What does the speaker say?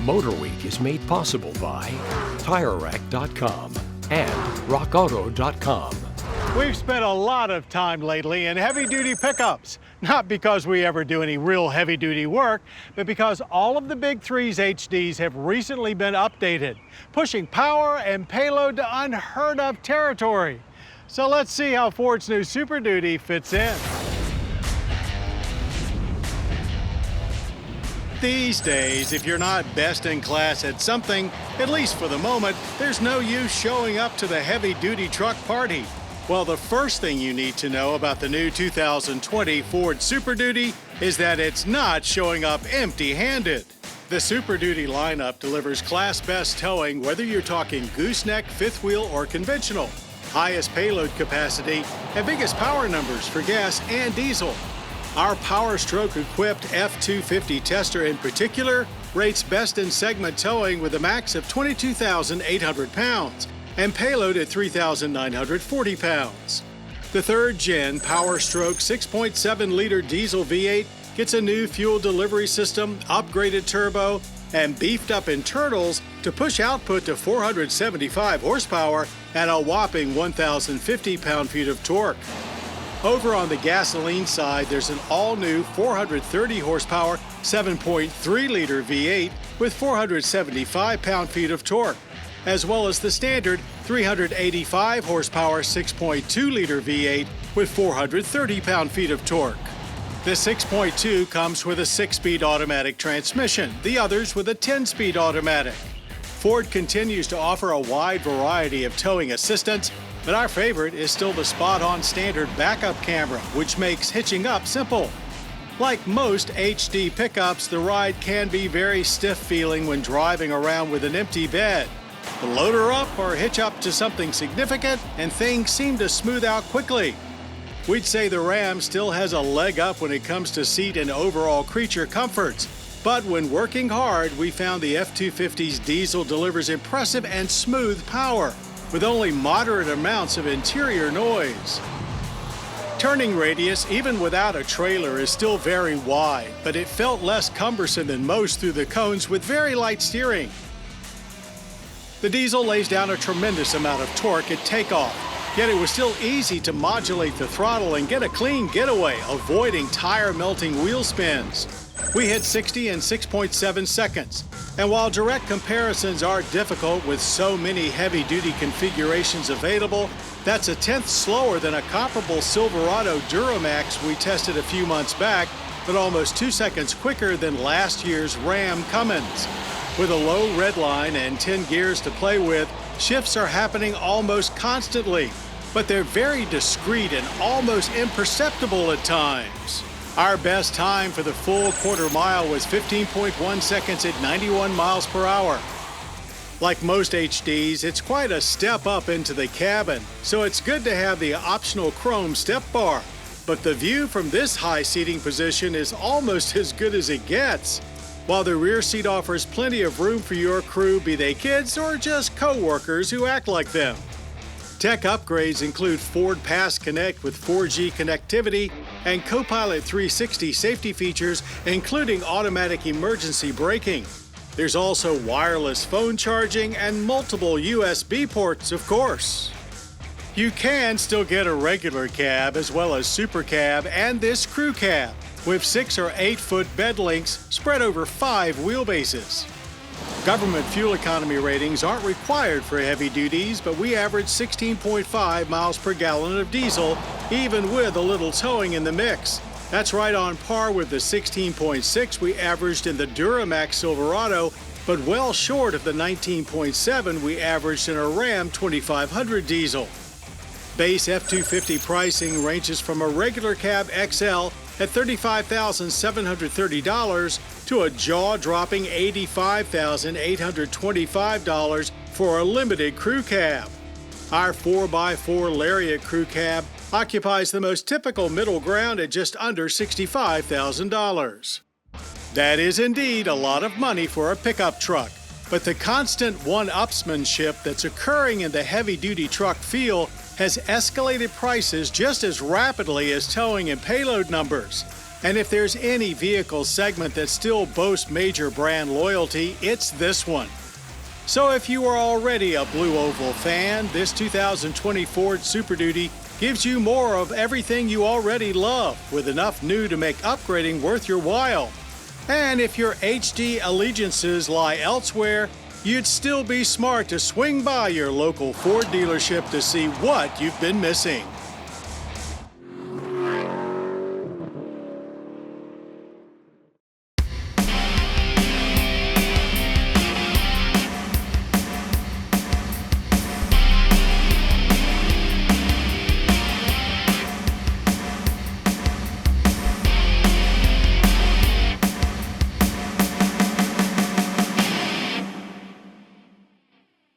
MotorWeek is made possible by TireRack.com and RockAuto.com. We've spent a lot of time lately in heavy-duty pickups. Not because we ever do any real heavy-duty work, but because all of the Big Three's HDs have recently been updated, pushing power and payload to unheard-of territory. So let's see how Ford's new Super Duty fits in. These days, if you're not best in class at something, at least for the moment, there's no use showing up to the heavy-duty truck party. Well, the first thing you need to know about the new 2020 Ford Super Duty is that it's not showing up empty-handed. The Super Duty lineup delivers class-best towing whether you're talking gooseneck, fifth wheel, or conventional, highest payload capacity, and biggest power numbers for gas and diesel. Our Power Stroke-equipped F-250 tester in particular rates best in segment towing with a max of 22,800 pounds and payload at 3,940 pounds. The third-gen Power Stroke 6.7-liter diesel V8 gets a new fuel delivery system, upgraded turbo, and beefed-up internals to push output to 475 horsepower and a whopping 1,050 pound-feet of torque. Over on the gasoline side, there's an all-new 430 horsepower 7.3-liter V8 with 475 pound-feet of torque, as well as the standard 385 horsepower 6.2-liter V8 with 430 pound-feet of torque. The 6.2 comes with a 6-speed automatic transmission, the others with a 10-speed automatic. Ford continues to offer a wide variety of towing assistance, but our favorite is still the spot-on standard backup camera, which makes hitching up simple. Like most HD pickups, the ride can be very stiff-feeling when driving around with an empty bed. Load her up or hitch up to something significant, and things seem to smooth out quickly. We'd say the Ram still has a leg up when it comes to seat and overall creature comforts, but when working hard, we found the F-250's diesel delivers impressive and smooth power, with only moderate amounts of interior noise. Turning radius, even without a trailer, is still very wide, but it felt less cumbersome than most through the cones with very light steering. The diesel lays down a tremendous amount of torque at takeoff, yet it was still easy to modulate the throttle and get a clean getaway, avoiding tire-melting wheel spins. We hit 60 in 6.7 seconds, and while direct comparisons are difficult with so many heavy-duty configurations available, that's a tenth slower than a comparable Silverado Duramax we tested a few months back, but almost 2 seconds quicker than last year's Ram Cummins. With a low red line and 10 gears to play with, shifts are happening almost constantly, but they're very discreet and almost imperceptible at times. Our best time for the full quarter mile was 15.1 seconds at 91 miles per hour. Like most HDs, it's quite a step up into the cabin, so it's good to have the optional chrome step bar. But the view from this high seating position is almost as good as it gets, while the rear seat offers plenty of room for your crew, be they kids or just co-workers who act like them. Tech upgrades include Ford Pass Connect with 4G connectivity and Copilot 360 safety features, including automatic emergency braking. There's also wireless phone charging and multiple USB ports, of course. You can still get a regular cab as well as Super Cab and this crew cab with 6 or 8 foot bed lengths spread over 5 wheelbases. Government fuel economy ratings aren't required for heavy duties, but we average 16.5 miles per gallon of diesel, even with a little towing in the mix. That's right on par with the 16.6 we averaged in the Duramax Silverado, but well short of the 19.7 we averaged in a Ram 2500 diesel. Base F-250 pricing ranges from a regular cab XL at $35,730 to a jaw-dropping $85,825 for a limited crew cab. Our 4x4 Lariat crew cab occupies the most typical middle ground at just under $65,000. That is indeed a lot of money for a pickup truck, but the constant one-upsmanship that's occurring in the heavy-duty truck field has escalated prices just as rapidly as towing and payload numbers. And if there's any vehicle segment that still boasts major brand loyalty, it's this one. So if you are already a Blue Oval fan, this 2020 Ford Super Duty gives you more of everything you already love, with enough new to make upgrading worth your while. And if your HD allegiances lie elsewhere, you'd still be smart to swing by your local Ford dealership to see what you've been missing.